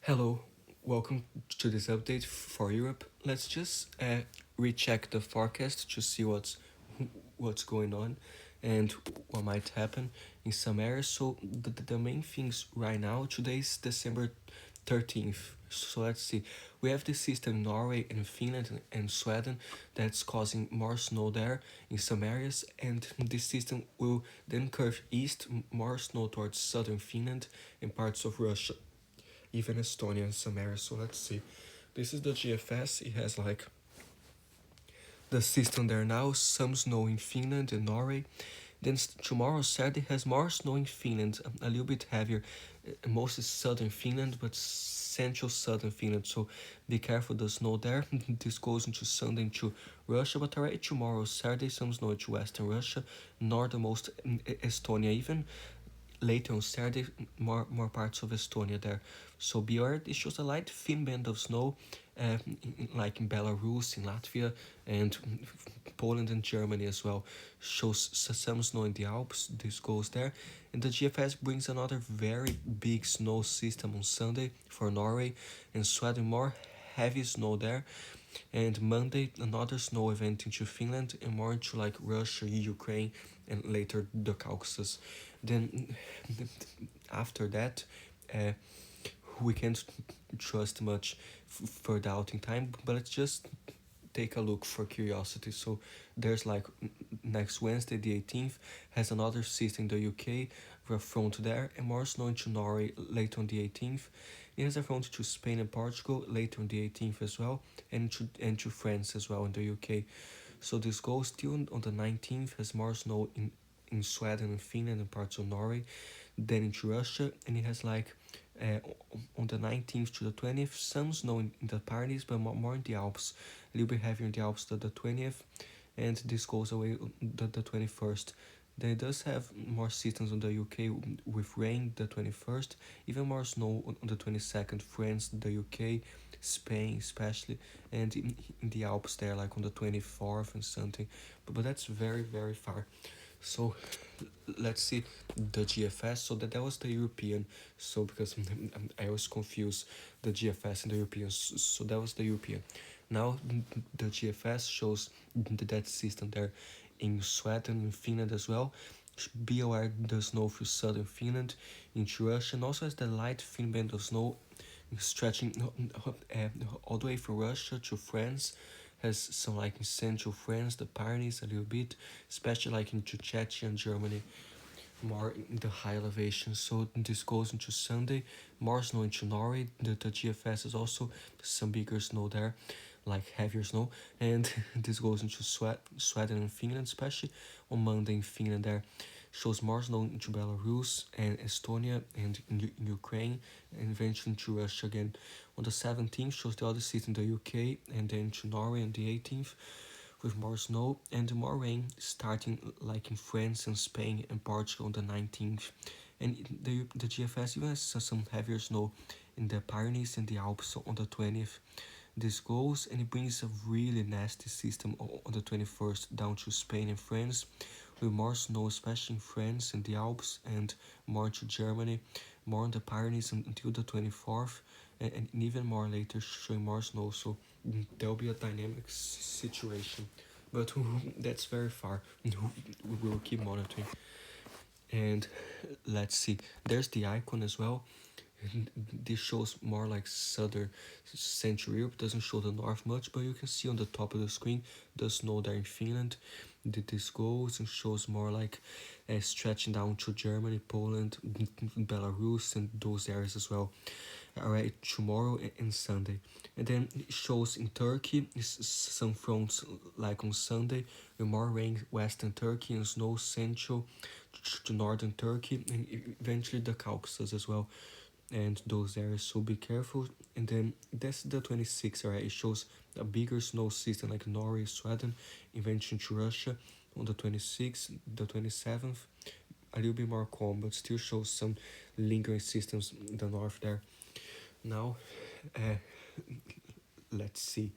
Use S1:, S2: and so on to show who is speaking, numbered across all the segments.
S1: Hello, welcome to this update for Europe. Let's just recheck the forecast to see what's going on and what might happen in some areas. So the main things right now, today is December 13th. So let's see. We have the system in Norway and Finland and Sweden that's causing more snow there in some areas, and this system will then curve east, more snow towards southern Finland and parts of Russia, even Estonia in some areas. So let's see. This is the GFS. It has like the system there now. Some snow in Finland and Norway. Then tomorrow, Saturday, has more snow in Finland, a little bit heavier. Mostly southern Finland, but central southern Finland. So be careful the snow there. This goes into Sunday into Russia, but already tomorrow, Saturday, some snow into western Russia, northernmost Estonia, even later on Saturday, more parts of Estonia there. So beware, it shows a light thin band of snow, like in Belarus, in Latvia, and Poland and Germany as well. Shows some snow in the Alps. This goes there, and the GFS brings another very big snow system on Sunday for Norway and Sweden. More heavy snow there, and Monday another snow event into Finland and more into like Russia, Ukraine, and later the Caucasus. Then after that, uh, we can't trust much further out in time, but let's just take a look for curiosity. So there's like next Wednesday, the 18th, has another system in the UK, a front there, and more snow into Norway later on the 18th. It has a front to Spain and Portugal later on the 18th as well, and to France as well in the UK. So this goes still on the 19th, has more snow in Sweden and Finland and parts of Norway, then into Russia, and it has like uh, on the 19th to the 20th, some snow in the Pyrenees, but more in the Alps, a little bit heavier in the Alps to the 20th, and this goes away on the 21st. Then it does have more systems on the UK with rain the 21st, even more snow on the 22nd, France, the UK, Spain especially, and in the Alps there, like on the 24th and something. But that's very, very far. So let's see the GFS. So that was the European. So because I was confused the GFS and the European. So that was the European. Now the GFS shows that system there in Sweden and Finland as well. Be aware the snow through southern Finland into Russia, and also has the light thin band of snow stretching all the way from Russia to France. Has some like in central France, the Pyrenees a little bit, especially like into Czechia and Germany, more in the high elevation. So this goes into Sunday, more snow into Norway. The GFS is also some bigger snow there, like heavier snow, and this goes into Sweden and Finland, especially on Monday in Finland there. Shows more snow into Belarus and Estonia and in Ukraine, and eventually into Russia again. On the 17th shows the other city in the UK, and then to Norway on the 18th with more snow and more rain starting like in France and Spain and Portugal on the 19th. And the GFS even has some heavier snow in the Pyrenees and the Alps on the 20th. This goes and it brings a really nasty system on the 21st down to Spain and France, with more snow, especially in France and the Alps, and more to Germany, more on the Pyrenees until the 24th, and even more later, showing more snow. So there'll be a dynamic situation, but that's very far. We will keep monitoring. And let's see, there's the icon as well. This shows more like southern Central Europe, doesn't show the north much, but you can see on the top of the screen the snow there in Finland. This goes and shows more like stretching down to Germany, Poland, Belarus, and those areas as well. Alright, tomorrow and Sunday. And then it shows in Turkey some fronts like on Sunday, with more rain western Turkey and snow central to northern Turkey, and eventually the Caucasus as well, and those areas. So be careful. And then that's the 26th. Alright, it shows a bigger snow system like Norway, Sweden, eventually to Russia on the 26th, the 27th. A little bit more calm, but still shows some lingering systems in the north there. Now, uh, let's see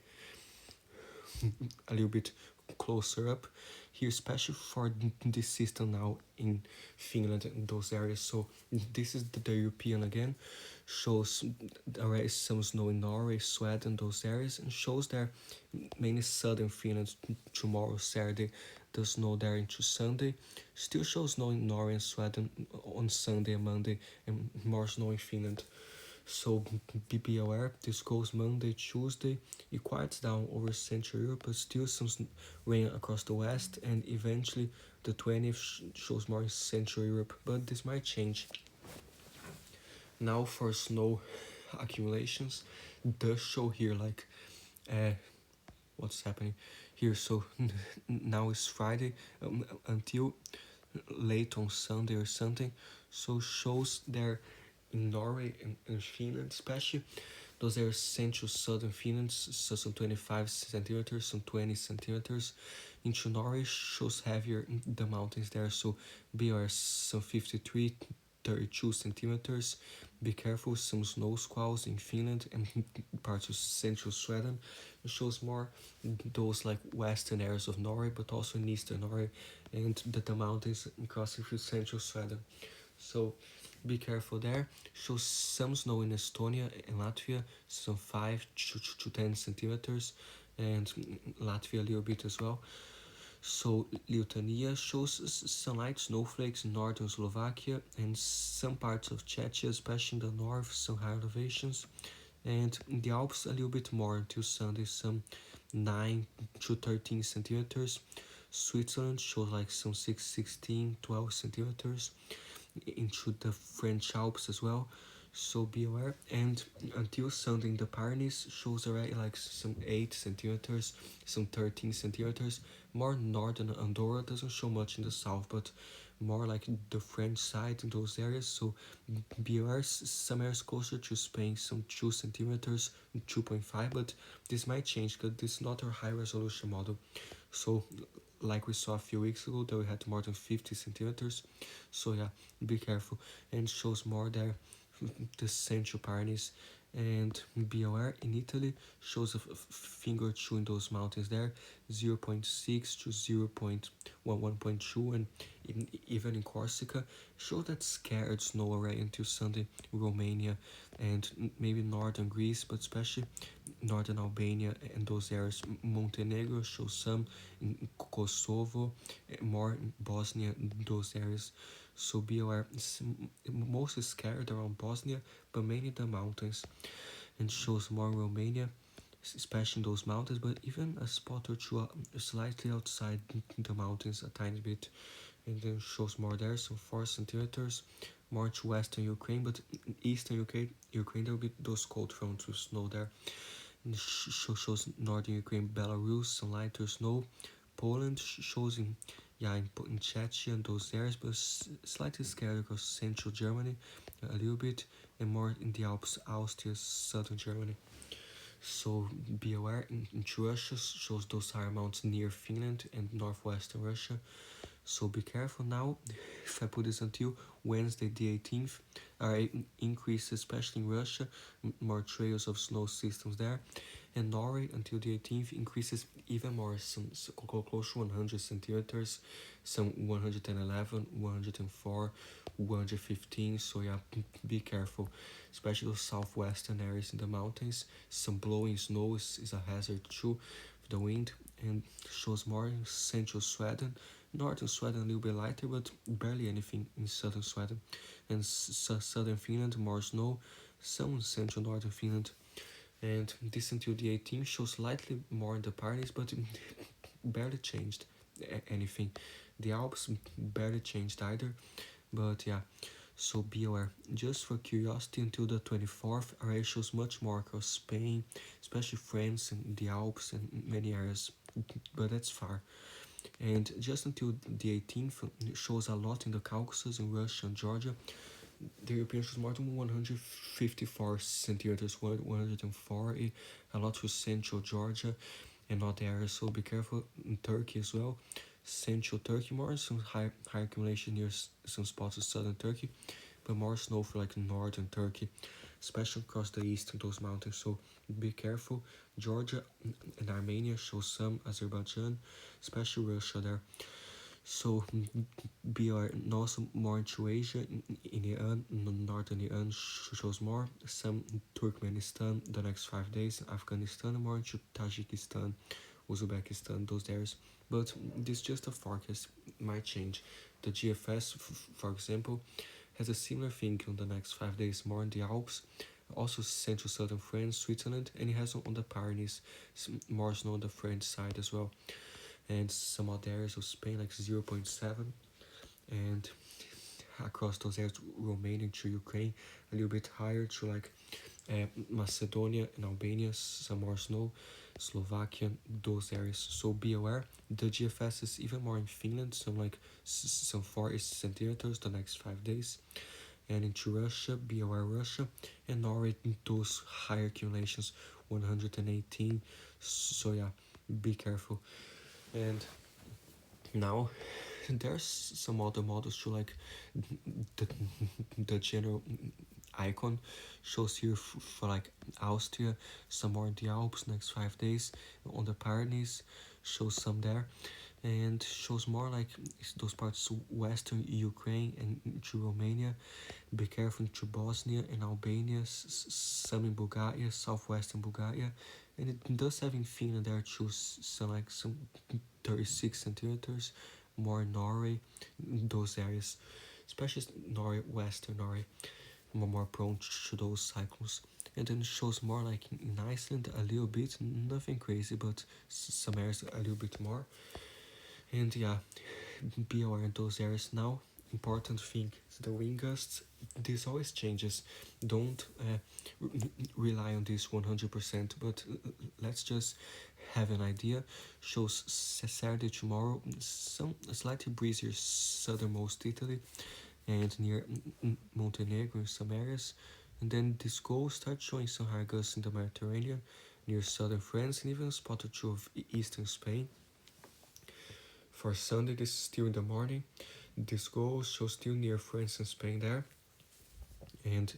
S1: a little bit closer up here, especially for this system now in Finland and those areas. So this is the European again. shows already some snow in Norway, Sweden, those areas, and shows there mainly southern Finland tomorrow, Saturday. The snow there into Sunday. Still shows snow in Norway and Sweden on Sunday and Monday, and more snow in Finland. So be aware, this goes Monday, Tuesday. It quiets down over Central Europe, but still some rain across the west, and eventually the 20th shows more in Central Europe, but this might change. Now for snow accumulations, does show here like what's happening here. So now is Friday until late on Sunday or something. So shows there in Norway and Finland, especially those are central southern Finland, so some 25 centimeters, some 20 centimeters. Into Norway shows heavier the mountains there, so BR some 53, 32 centimeters. Be careful, some snow squalls in Finland and parts of central Sweden. It shows more those like western areas of Norway, but also in eastern Norway and the mountains crossing through central Sweden. So be careful there. Shows some snow in Estonia and Latvia, some 5 to 10 centimeters, and Latvia a little bit as well. So Lithuania shows some light snowflakes in northern Slovakia and some parts of Czechia, especially in the north, some high elevations. And in the Alps a little bit more until Sunday, some 9 to 13 centimeters. Switzerland shows like some 6, 16, 12 centimeters into the French Alps as well, so be aware. And until Sunday in the Pyrenees shows already like some 8 centimeters, some 13 centimeters. More northern Andorra doesn't show much in the south, but more like the French side in those areas. So be aware, some areas closer to Spain, some 2 centimeters, 2.5, but this might change because this is not our high resolution model. So like we saw a few weeks ago that we had more than 50 centimeters. So yeah, be careful. And shows more there the Central Pyrenees. And be aware, in Italy shows a finger or two in those mountains there, 0.6 to 0.1, and even in Corsica show that scared snow already until Sunday. Romania and maybe northern Greece, but especially northern Albania and those areas. Montenegro shows some in Kosovo, more in Bosnia, those areas. So be aware, it's mostly scattered around Bosnia, but mainly the mountains, and shows more in Romania, especially in those mountains, but even a spot or two slightly outside the mountains, a tiny bit. And then shows more there, so 4 centimeters, more to western Ukraine, but in eastern Ukraine there will be those cold fronts with snow there. And shows northern Ukraine, Belarus, some lighter snow. Poland shows in Czechia and those areas, but slightly scattered across central Germany a little bit, and more in the Alps, Austria, southern Germany. So be aware, into Russia shows those higher amounts near Finland and northwestern Russia. So be careful now. If I put this until Wednesday the 18th, increase especially in Russia, more trails of snow systems there. And Norway until the 18th increases even more, some close to 100 centimeters, some 111, 104, 115. So yeah, be careful, especially those southwestern areas in the mountains. Some blowing snow is a hazard too, the wind, and shows more in central Sweden. Northern Sweden a little bit lighter, but barely anything in southern Sweden. And southern Finland, more snow, some in central northern Finland. And this until the 18th shows slightly more in the Pyrenees, but barely changed anything. The Alps barely changed either, but yeah, so be aware. Just for curiosity, until the 24th, already shows much more across Spain, especially France and the Alps and many areas, but that's far. And just until the 18th, it shows a lot in the Caucasus, in Russia and Georgia. The European shows more than 154 centimeters, 140, a lot for central Georgia and other areas, so be careful. In Turkey as well, central Turkey, more some high accumulation near some spots of southern Turkey, but more snow for like northern Turkey, especially across the east in those mountains, so be careful. Georgia and Armenia show some, Azerbaijan, especially Russia there. So BR and also more into Asia, in Iran, northern Iran shows more, some Turkmenistan the next 5 days, Afghanistan more into Tajikistan, Uzbekistan, those areas. But this is just a forecast, might change. The GFS, for example, has a similar thing on the next 5 days, more in the Alps, also central southern France, Switzerland, and it has on the Pyrenees, more snow on the French side as well, and some other areas of Spain like 0.7, and across those areas, Romania to Ukraine, a little bit higher to like Macedonia and Albania, some more snow, Slovakia, those areas. So be aware. The GFS is even more in Finland, some like some 4 centimeters the next 5 days. And into Russia, be aware Russia, and Norway, those higher accumulations, 118. So yeah, be careful. And now there's some other models to like the, the general icon shows here for like Austria, some more in the Alps next 5 days, on the Pyrenees shows some there, and shows more like those parts western Ukraine and to Romania. Be careful to Bosnia and Albania, some in Bulgaria, southwestern Bulgaria, and it does have in Finland there too, some like some 36 centimeters, more Norway, those areas, especially Norway, western Norway, more prone to those cyclones. And then it shows more like in Iceland a little bit, nothing crazy, but some areas a little bit more. And yeah, be aware in those areas now. Important thing is the wind gusts. This always changes. Don't rely on this 100%, but let's just have an idea. Shows Saturday tomorrow, some slightly breezier southernmost Italy and near Montenegro in some areas. And then this goal starts showing some high gusts in the Mediterranean, near southern France, and even a spot or two of eastern Spain. For Sunday, this is still in the morning. This goal shows still near France and Spain there. And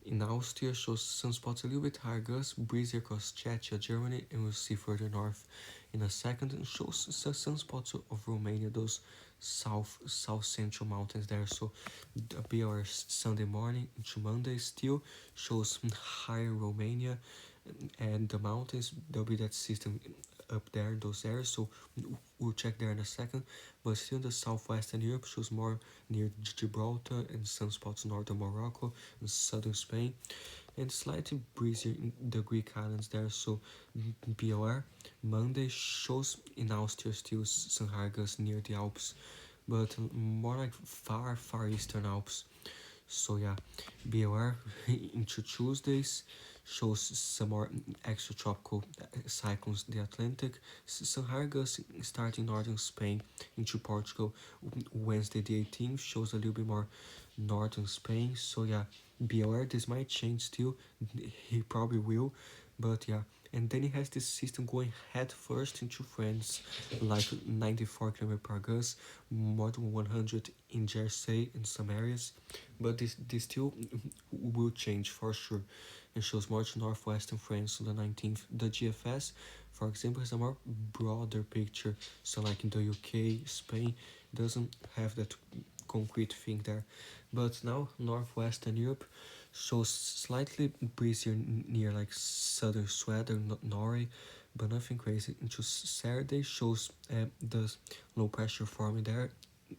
S1: in Austria shows some spots a little bit higher gusts, breezy across Czechia, Germany, and we'll see further north in a second. And shows some spots of Romania, those south central mountains there. So be our Sunday morning into Monday still shows higher Romania and the mountains. There'll be that system up there in those areas, so we'll check there in a second. But still in the southwestern Europe shows more near Gibraltar and some spots northern Morocco and southern Spain, and slightly breezier in the Greek islands there, so be aware. Monday shows in Austria still some high gusts near the Alps, but more like far eastern Alps. So yeah, be aware. Into Tuesdays shows some more extratropical cyclones in the Atlantic. Some higher gusts starting northern Spain into Portugal. Wednesday the 18th shows a little bit more northern Spain. So yeah, be aware. This might change still. He probably will, but yeah. And then he has this system going head first into France, like 94 km per gust, more than 100 in Jersey in some areas. But this still will change for sure, and shows more to northwestern France on the 19th. The GFS, for example, has a more broader picture, so like in the UK, Spain, doesn't have that concrete thing there. But now northwestern Europe shows slightly breezier near like southern Sweden, Norway, but nothing crazy. Into Saturday shows the low pressure forming there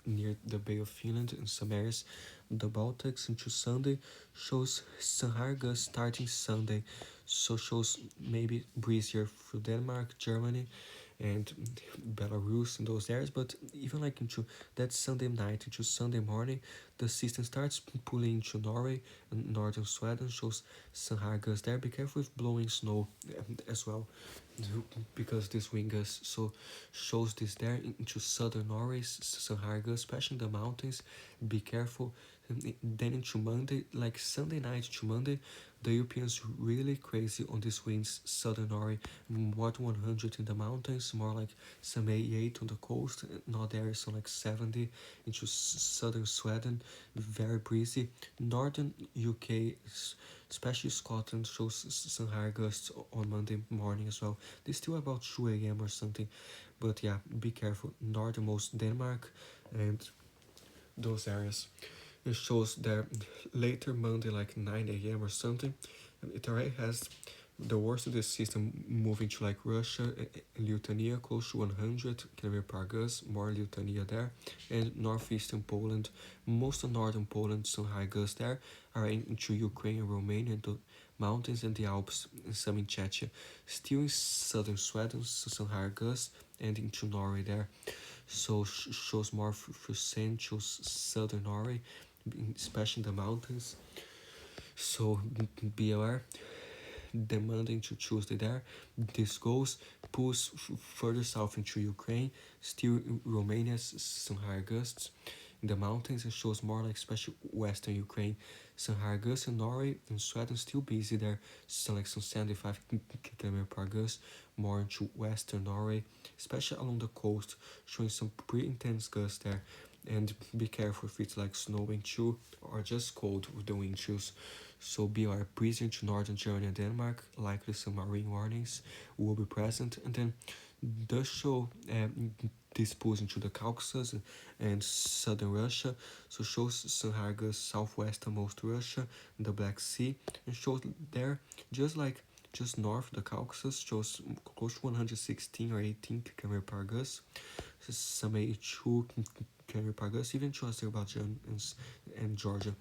S1: near the Bay of Finland in some areas. The Baltics into Sunday shows some higher gusts starting Sunday, so shows maybe breezier through Denmark, Germany, and Belarus in those areas. But even like into that Sunday night into Sunday morning, the system starts pulling into Norway and northern Sweden, shows some higher gusts there. Be careful with blowing snow as well, because this wind gust so shows this there into southern Norway, some higher gusts, especially in the mountains. Be careful. And then into Monday, like Sunday night to Monday, the Europeans really crazy on these winds. Southern Norway, more than 100 in the mountains, more like some 88 on the coast. Not there, some like 70 into southern Sweden, very breezy. Northern UK, especially Scotland, shows some higher gusts on Monday morning as well. They still about 2 a.m. or something, but yeah, be careful. Northernmost Denmark and those areas. It shows that later Monday, like 9 a.m. or something, it already has the worst of the system moving to like Russia and Lithuania, close to 100 km per gust, more Lithuania there, and northeastern Poland, most of northern Poland, some high gusts there, are into Ukraine and Romania, the mountains and the Alps, and some in Czechia. Still in southern Sweden, some higher gusts, and into Norway there. So shows more for central southern Norway, especially in the mountains. So be aware. The Monday to Tuesday there, this goes pulls further south into Ukraine, still in Romania, some higher gusts. In the mountains, it shows more like especially western Ukraine, some higher gusts in Norway and Sweden, still busy there, so like some 75 km per gust, more into western Norway, especially along the coast, showing some pretty intense gusts there. And be careful if it's like snowing too or just cold with the wind chills. So be aware, breeze into northern Germany and Denmark, likely some marine warnings will be present. And then does show this pulls into the Caucasus and southern Russia, so shows some higher gusts southwesternmost Russia, the Black Sea, and shows there just north of the Caucasus, shows close to 116 or 18 km per gust, some 82 km per gust, even to Azerbaijan and Georgia.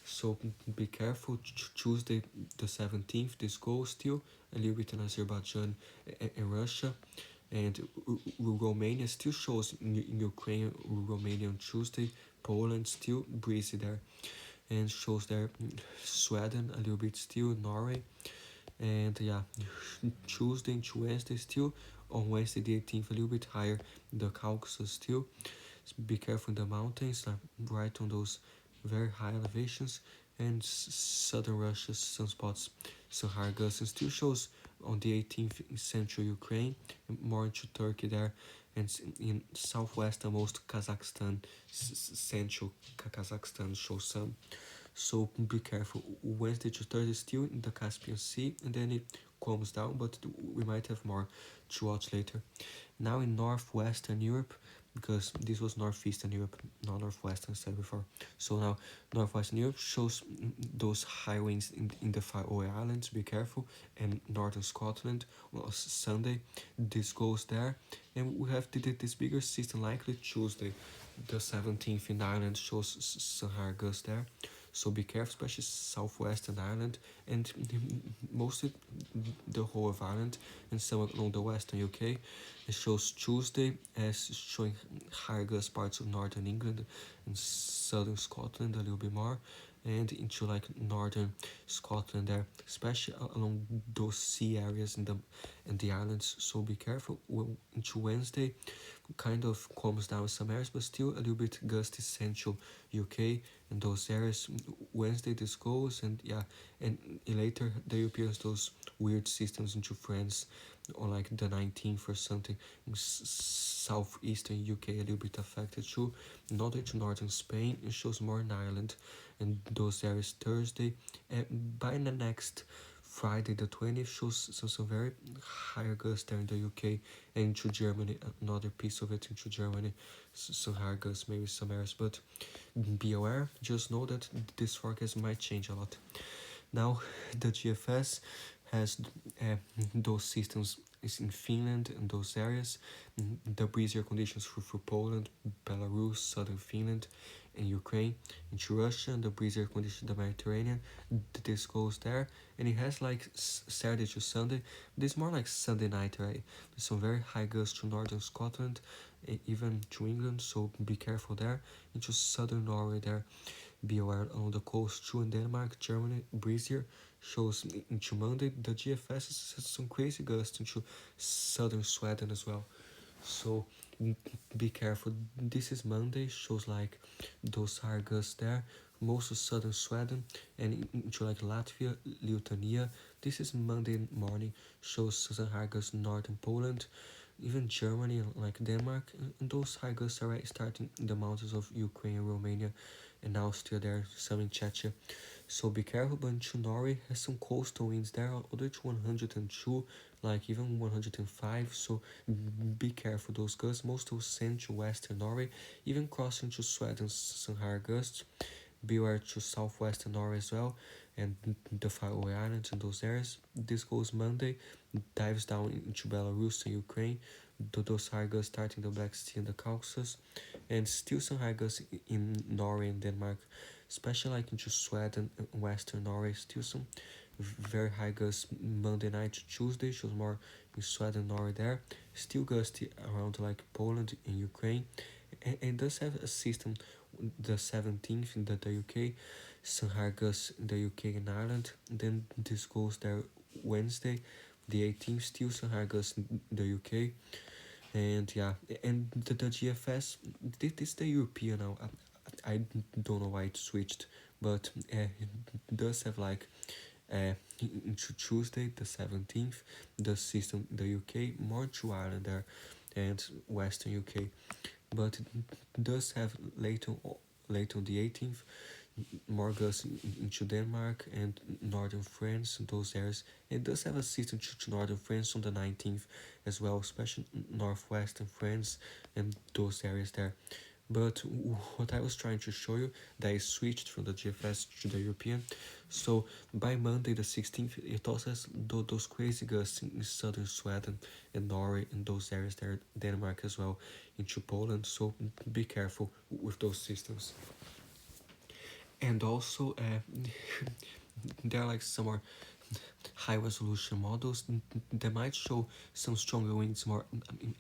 S1: So be careful. Tuesday the 17th, this goes still a little bit in Azerbaijan and Russia, and Romania still shows in Ukraine, Romania on Tuesday, Poland still breezy there, and shows there Sweden a little bit still, Norway, and yeah, Tuesday into Wednesday still. On Wednesday the 18th, a little bit higher, the Caucasus still. Be careful in the mountains, right on those very high elevations, and southern Russia, some spots, some higher gusts, and still shows on the 18th in central Ukraine, and more into Turkey there, and in southwesternmost Kazakhstan, central Kazakhstan shows some. So be careful. Wednesday to Thursday still in the Caspian Sea, and then it calms down, but we might have more to watch later. Now in northwestern Europe, because this was northeastern Europe, not northwestern, I said before. So now northwestern Europe shows those high winds in the Faroe Islands, be careful, and northern Scotland. Well, Sunday, this goes there, and we have this bigger system likely Tuesday, the 17th in Ireland shows some higher gusts there. So be careful, especially southwestern Ireland and mostly the whole of Ireland and some along the western UK. It shows Tuesday as showing higher gust parts of northern England and southern Scotland a little bit more, and into like northern Scotland there, especially along those sea areas in the islands. So be careful. Into Wednesday, kind of calms down some areas, but still a little bit gusty central UK and those areas. Wednesday this goes, and yeah, and later the Europeans those weird systems into France on like the 19th or something. Southeastern UK a little bit affected too. Not into northern Spain, it shows more in Ireland and those areas Thursday. And by the next Friday the 20th shows some very higher gusts there in the UK and into Germany, another piece of it into Germany, some higher gusts, maybe some areas, but be aware, just know that this forecast might change a lot. Now the GFS has those systems is in Finland and those areas, the breezier conditions for Poland, Belarus, southern Finland, and Ukraine, into Russia, and the breezier conditions in the Mediterranean. This goes there, and it has like Saturday to Sunday. This is more like Sunday night, right? There's some very high gusts to northern Scotland, even to England, so be careful there. Into southern Norway there, be aware on the coast too, in Denmark, Germany, breezier. Shows into Monday the GFS has some crazy gusts into southern Sweden as well. So be careful. This is Monday, shows like those higher gusts there most of southern Sweden and into like Latvia, Lithuania. This is Monday morning, shows southern high gusts northern Poland, even Germany, like Denmark, and those high gusts are starting in the mountains of Ukraine and Romania, and now still there, some in Czechia. So be careful, but to Norway has some coastal winds there, all the way to 102, like even 105. So be careful those gusts. Most of central western Norway, even crossing to Sweden, some higher gusts. Beware to southwestern Norway as well, and the Faroe Islands and those areas. This goes Monday, dives down into Belarus and Ukraine. Those high gusts starting the Black Sea and the Caucasus, and still some high gusts in Norway and Denmark, especially like into Sweden and Western Norway. Still some very high gusts Monday night to Tuesday, shows more in Sweden, Norway there. Still gusty around like Poland and Ukraine, and does have a system the 17th in the UK, some high gusts in the UK and Ireland. Then this goes there Wednesday, the 18th, still some high gusts in the UK. And yeah, and the GFS, this is the European now. I don't know why it switched, but it does have like Tuesday the 17th, the system in the UK, more to Ireland there and Western UK, but it does have later on the 18th more gusts into Denmark and northern France and those areas. It does have a system to northern France on the 19th as well, especially northwestern France and those areas there. But what I was trying to show you, that I switched from the GFS to the European. So by Monday the 16th, it also has those crazy gusts in southern Sweden and Norway and those areas there, Denmark as well, into Poland. So be careful with those systems. And also, there are like some more high resolution models that might show some stronger winds more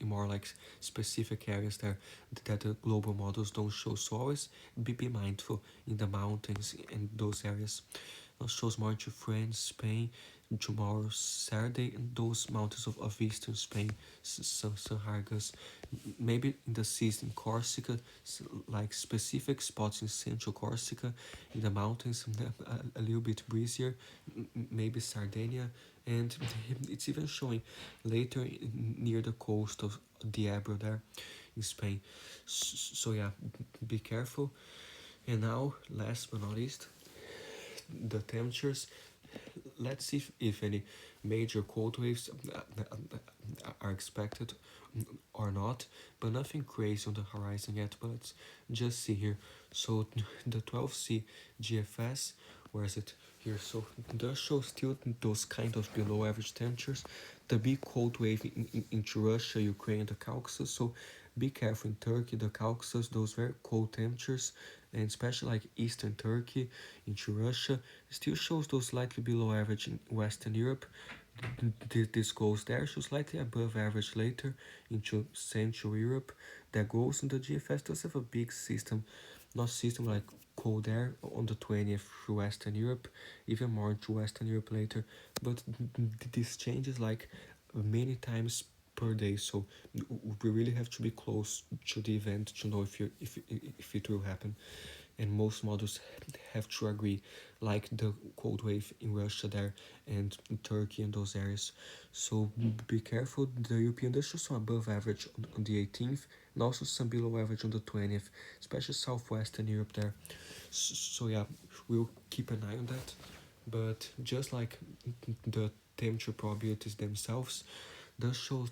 S1: in more like specific areas there that the global models don't show. So always be mindful in the mountains and those areas. Shows more into France, Spain, tomorrow Saturday, and those mountains of eastern Spain, some Hargas, maybe in the seas in Corsica, like specific spots in central Corsica, in the mountains, a little bit breezier, maybe Sardinia, and it's even showing later near the coast of the Ebro there in Spain. So yeah, be careful. And now, last but not least, the temperatures. Let's see if any major cold waves are expected or not, but nothing crazy on the horizon yet. But let's just see here. So the 12C GFS, where is it here? So it does show still those kind of below average temperatures. The big cold wave into Russia, Ukraine, and the Caucasus. So be careful in Turkey, the Caucasus, those very cold temperatures, and especially like eastern Turkey into Russia, still shows those slightly below average in Western Europe. This goes there, shows slightly above average later into Central Europe. That goes in the GFS does have a big system, not system like cold air on the 20th through Western Europe, even more into Western Europe later. But this changes like many times per day, so we really have to be close to the event to know if it will happen. And most models have to agree, like the cold wave in Russia there and in Turkey and those areas. So be careful. The European does show some above average on the 18th and also some below average on the 20th, especially southwestern Europe there. So yeah, we'll keep an eye on that. But just like the temperature probabilities themselves, does show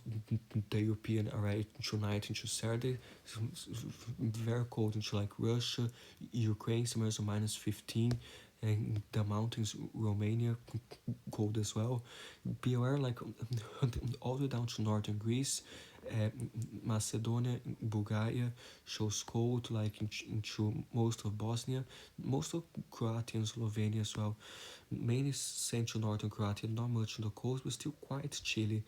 S1: the European array tonight into Saturday, very cold into like Russia, Ukraine, somewhere so minus 15, and the mountains, Romania, cold as well. Be aware, like all the way down to northern Greece, uh, Macedonia, Bulgaria shows cold, like into most of Bosnia, most of Croatia and Slovenia as well. Mainly central northern Croatia, not much on the coast, but still quite chilly.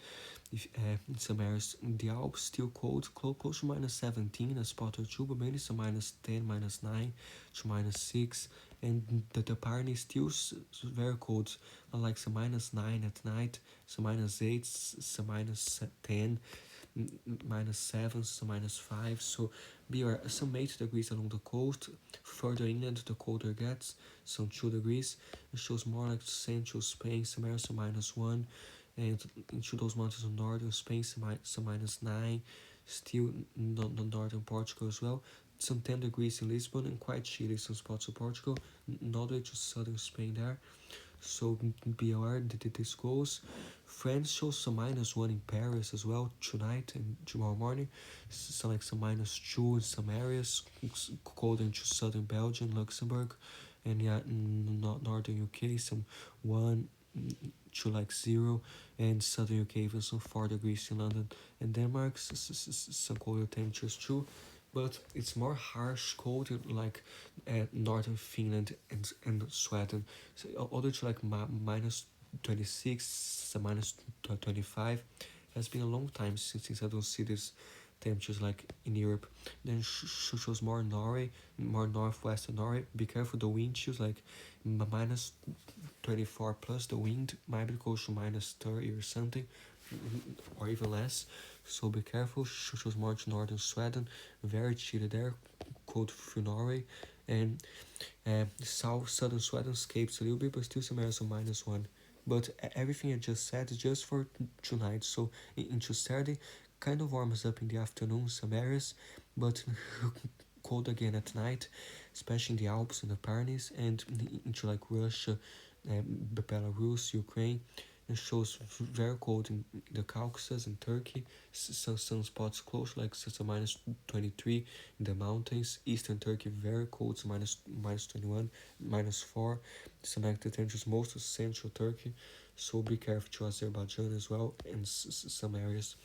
S1: In some areas, the Alps still cold, close to minus 17, a spot or two, but mainly some minus 10, minus 9 to minus 6. And the Pyrenees still very cold, like some minus 9 at night, some minus 8, some minus 10. -7, some -5. So be aware, some 8 degrees along the coast. Further inland, the colder it gets, some 2 degrees. It shows more like central Spain, some areas some -1, and into those mountains of northern Spain, some -9. Still, the northern Portugal as well. Some 10 degrees in Lisbon and quite chilly some spots of Portugal, not way to southern Spain there. So be aware that this goes. France shows some -1 in Paris as well tonight and tomorrow morning. So like some -2 in some areas, cold into southern Belgium, Luxembourg, and yeah, northern UK some 1 to like 0, and southern UK even some 4 degrees in London and Denmark. Some colder temperatures too, but it's more harsh cold in like northern Finland and Sweden. So other to like -26, some -25. Has been a long time since I don't see this temperatures like in Europe. Then shows more Norway, more northwestern Norway. Be careful the wind chills like -24 plus the wind might be close to -30 or something, or even less. So be careful. Shows more to northern Sweden, very chilly there, cold through Norway, and southern Sweden escapes a little bit, but still some areas of -1. But everything I just said is just for tonight. So into Saturday, kind of warms up in the afternoon some areas, but cold again at night, especially in the Alps and the Pyrenees, and into like Russia, Belarus, Ukraine. It shows very cold in the Caucasus and Turkey. Some spots close, like some -23 in the mountains. Eastern Turkey very cold, so -21, -4. Some active temperatures most of central Turkey. So be careful to Azerbaijan as well and some areas.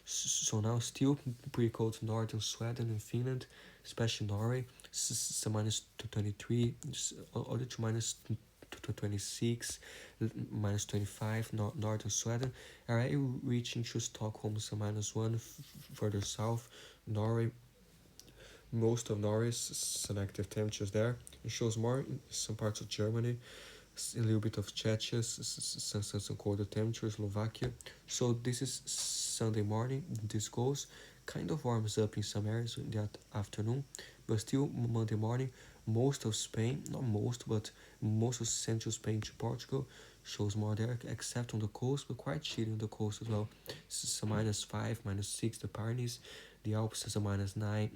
S1: So now still pretty cold northern Sweden and Finland, especially Norway. Some -23, other to -26, -25, northern Sweden. Already reaching to Stockholm, some -1 further south. Norway, most of Norway, some active temperatures there. It shows more in some parts of Germany, a little bit of Czechia, some colder temperatures, Slovakia. So this is Sunday morning. This goes kind of warms up in some areas in that afternoon, but still Monday morning. Most of Spain, not most, but most of central Spain to Portugal shows more there, except on the coast, but quite chilly on the coast as well. Some -5, -6 the Pyrenees, the Alps is a -9,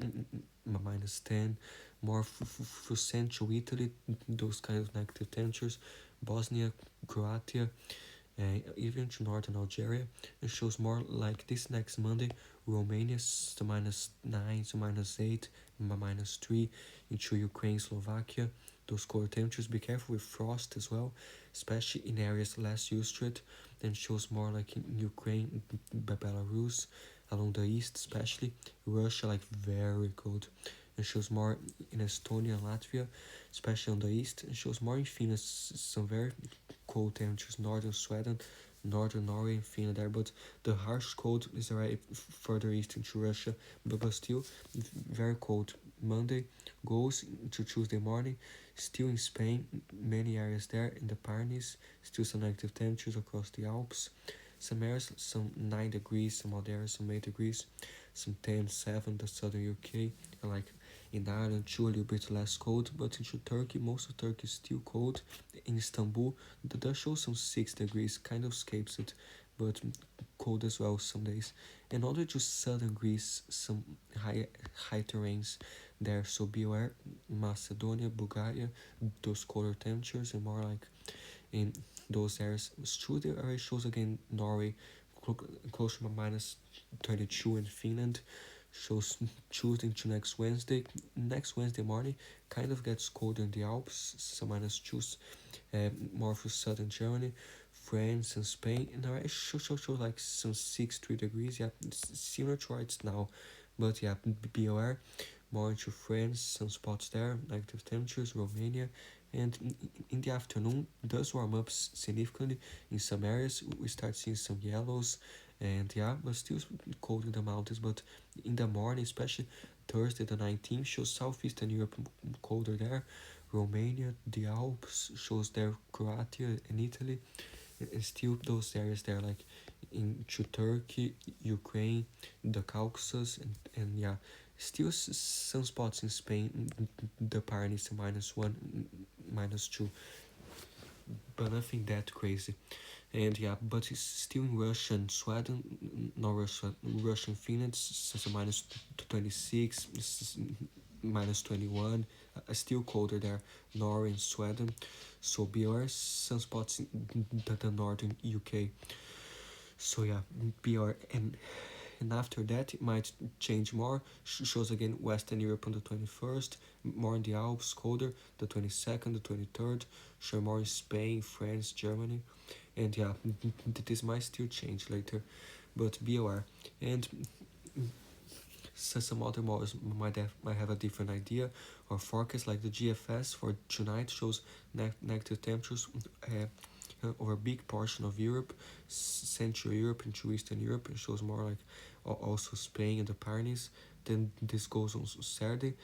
S1: -10. More for central Italy, those kind of negative temperatures. Bosnia, Croatia, even to northern Algeria. It shows more like this next Monday. Romania, to -9 to -8, -3 into Ukraine, Slovakia. Those cold temperatures. Be careful with frost as well, especially in areas less used to it. Then shows more like in Ukraine, Belarus, along the east, especially Russia, like very cold. It shows more in Estonia and Latvia, especially on the east. It shows more in Finland, some very cold temperatures, northern Sweden, northern Norway and Finland there, but the harsh cold is already further east into Russia, but still very cold. Monday goes to Tuesday morning, still in Spain, many areas there in the Pyrenees, still some negative temperatures across the Alps. Some areas, some 9 degrees, some other areas, some 8 degrees, some 10, 7, the southern UK, and like in Ireland, too, a little bit less cold, but into Turkey, most of Turkey is still cold. In Istanbul, the does show some 6 degrees, kind of escapes it, but cold as well some days. And other to southern Greece, some high terrains there, so be aware. Macedonia, Bulgaria, those colder temperatures, and more like in those areas. Studio area shows again Norway, close to -32 in Finland. Shows Tuesday to next Wednesday. Next Wednesday morning kind of gets colder in the Alps, some -2, more for southern Germany, France and Spain, and I show like some 6-3 degrees. Yeah, it's similar to where it's now, but yeah, be aware. More into France, some spots there, negative temperatures, Romania, and in the afternoon does warm up significantly in some areas. We start seeing some yellows, and yeah, but still cold in the mountains. But in the morning, especially Thursday the 19th, shows southeastern Europe colder there. Romania, the Alps shows there, Croatia and Italy, and still those areas there, like into Turkey, Ukraine, the Caucasus, and yeah, still some spots in Spain, the Pyrenees -1, -2, but nothing that crazy. And yeah, but it's still in Russia and Sweden, not Russia, Russian Finland, so -26, -21, still colder there, Norway and Sweden. So BR, some spots in the northern UK. So yeah, BR, and after that it might change more. Shows again Western Europe on the 21st, more in the Alps, colder, the 22nd, the 23rd, show more in Spain, France, Germany, and yeah, this might still change later, but be aware. And so some other models might have a different idea or forecast, like the GFS for tonight shows negative temperatures over a big portion of Europe, Central Europe into Eastern Europe, and shows more like also Spain and the Pyrenees. Then this goes on Saturday.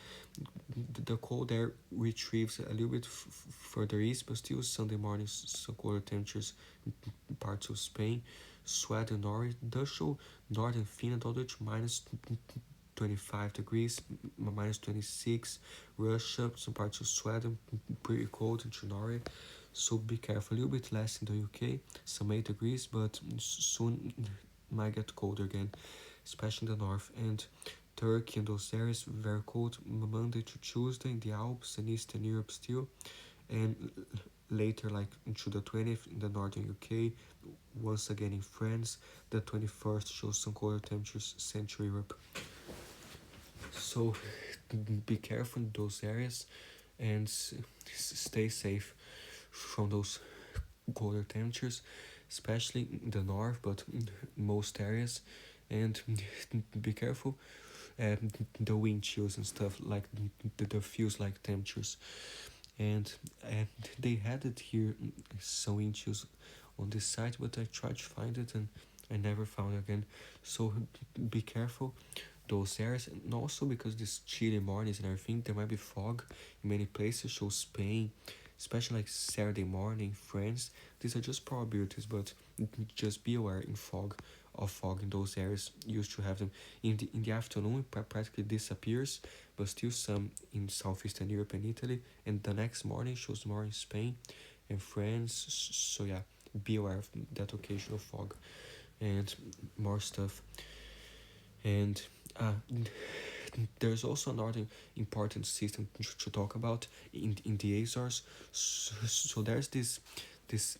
S1: The cold air retrieves a little bit further east, but still Sunday morning some colder temperatures in parts of Spain, Sweden, Norway does show northern Finland all the way to -25 degrees, -26. Russia, some parts of Sweden, pretty cold into Norway. So be careful. A little bit less in the UK, some 8 degrees, but soon might get colder again, especially in the north. And Turkey and those areas very cold Monday to Tuesday in the Alps and Eastern Europe still, and later like into the 20th in the northern UK. Once again in France, the 21st shows some colder temperatures Central Europe. So be careful in those areas and stay safe from those colder temperatures, especially in the north, but in most areas. And be careful the wind chills and stuff, like the feels like temperatures. And they had it here, some wind chills on this site, but I tried to find it and I never found it again. So be careful those areas, and also because this chilly mornings and everything, there might be fog in many places. So Spain, especially like Saturday morning, France, these are just probabilities, but just be aware in fog in those areas. Used to have them in the afternoon, it practically disappears, but still some in southeastern Europe and Italy, and the next morning shows more in Spain and France. So yeah, be aware of that occasional fog and more stuff. And there's also another important system to talk about in the Azores. So there's this this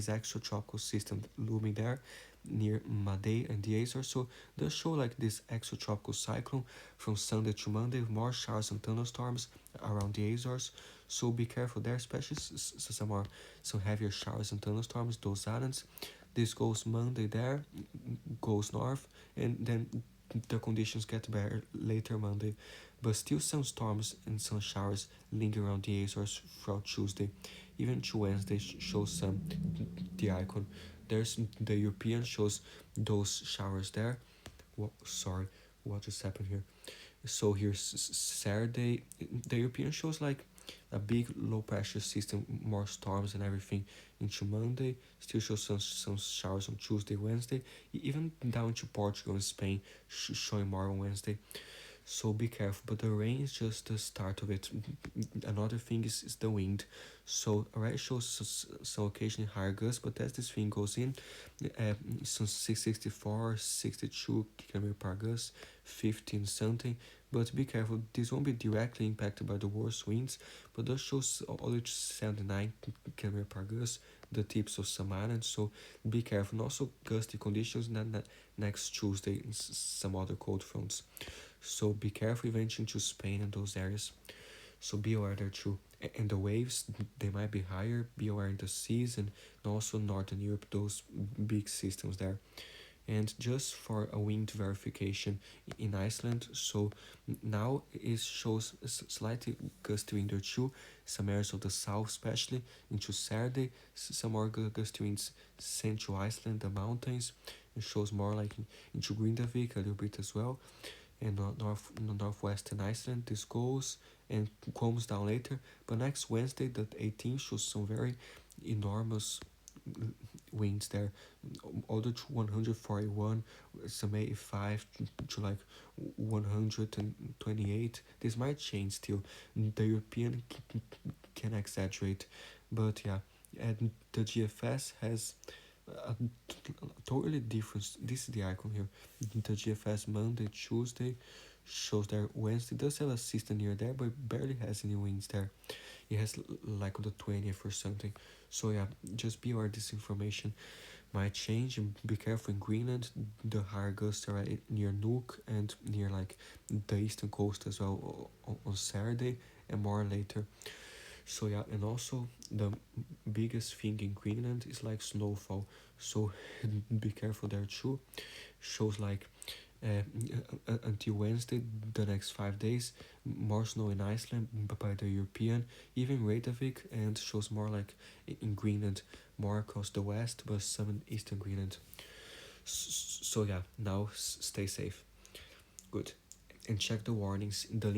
S1: extratropical system looming there near Madeira and the Azores. So they show like this extratropical cyclone from Sunday to Monday, more showers and thunderstorms around the Azores. So be careful there, especially some heavier showers and thunderstorms. Those islands. This goes Monday there, goes north, and then the conditions get better later Monday, but still some storms and some showers linger around the Azores throughout Tuesday. Even to Wednesday shows some the icon. There's the European shows those showers there. Sorry, what just happened here? So here's Saturday. The European shows like a big low pressure system, more storms and everything into Monday. Still shows some showers on Tuesday, Wednesday, even down to Portugal and Spain, showing more on Wednesday. So be careful, but the rain is just the start of it. Another thing is the wind. So already shows some occasionally higher gusts, but as this thing goes in, some 664, 62 km per gust, 15 something. But be careful, this won't be directly impacted by the worst winds, but does show all the 79 km per gust, the tips of some islands. So be careful. And also gusty conditions next Tuesday in some other cold fronts. So be careful venturing to Spain and those areas. So be aware there too. And the waves, they might be higher. Be aware in the seas and also Northern Europe, those big systems there. And just for a wind verification in Iceland, so now it shows slightly gusty wind there too. Some areas of the south, especially into Saturday, some more gusty winds central Iceland, the mountains. It shows more like into Grindavik a little bit as well, and northwestern Iceland. This goes and comes down later, but next Wednesday, the 18th, shows some very enormous winds there, all the 141, some 85 to like 128. This might change still. The European can exaggerate, but yeah, and the GFS has a totally different. This is the icon here. The GFS Monday, Tuesday shows there. Wednesday does have a system near there, but it barely has any winds there. It has like on the 20th or something. So yeah, just be aware this information might change, and be careful in Greenland. The higher gusts are near Nuuk and near like the eastern coast as well on Saturday and more later. So yeah, and also the biggest thing in Greenland is like snowfall. So be careful there too. Shows like uh, until Wednesday, the next 5 days, more snow in Iceland by the European, even Reykjavik, and shows more like in Greenland, more across the west, but some in eastern Greenland. So yeah, now stay safe. Good. And check the warnings in the